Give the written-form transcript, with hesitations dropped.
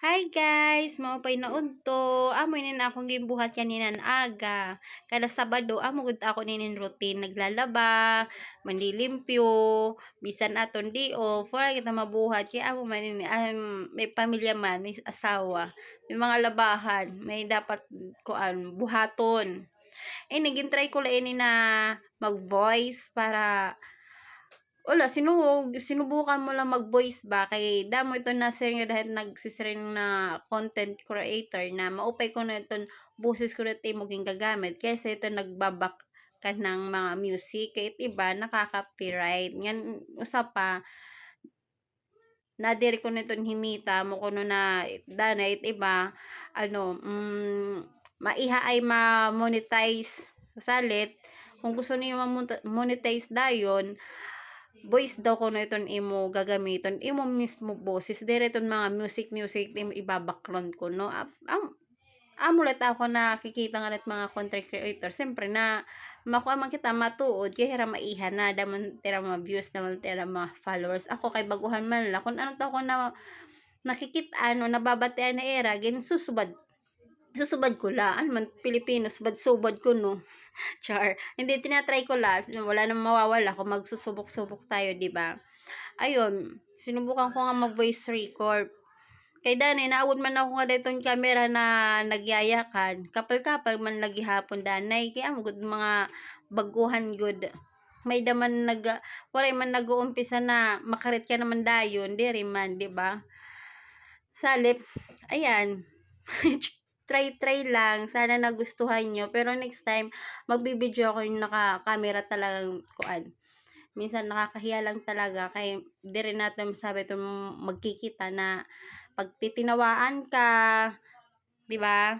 Hi guys! Maupay na udto. Amo inin akong gimbuhat kaninan aga. Kada Sabado, amo gud ako ninin routine. Naglalaba, mandilimpyo, bisan aton di off. Wala kita mabuhat. Kaya amo man may pamilya man, may asawa. May mga labahan. May dapat buhaton. Naging-try ko lang na mag-voice para sinubukan mo lang mag-voice ba kay damo ito na sir nga dahil nagsisiring na content creator na maupay ko na itong boses ko na ito mo gagamit kasi ito nagbabak ka ng mga music kahit iba nakaka-copyright ngan usap pa nadiri ko nitong himita mo kuno na danay iba maiha ay ma-monetize salit kung gusto niyo ma-monetize dayon voice daw ko na iton imo gagamiton imo mismo boses dire iton mga music imo iba-background ko no amulat ako nakikita nga mga content creator siyempre na makuha man kita matuod kay hira maiha na damon tira mga views damon tira mga followers ako kay baguhan man la kung ano to ko na nakikita nababatian na era gin susubad ko la man Pilipino subad ko no. Char. Hindi tinatry ko la wala nang mawawala kung magsusubok-subok tayo di ba ayun sinubukan ko nga mag voice record kay danay naawod man ako nga dayton camera na nagyayakan kapal-kapal man lagi hapon danay kaya mo gud mga baguhan gud may daman wala man nag-uumpisa na makarit ka naman dayon diri man di ba salip ayan try lang. Sana nagustuhan nyo. Pero next time, magbibideo ako yung naka-camera talagang kuan. Minsan nakakahiya lang talaga. Kaya di rin natin masabi ito magkikita na pag titinawaan ka, di ba?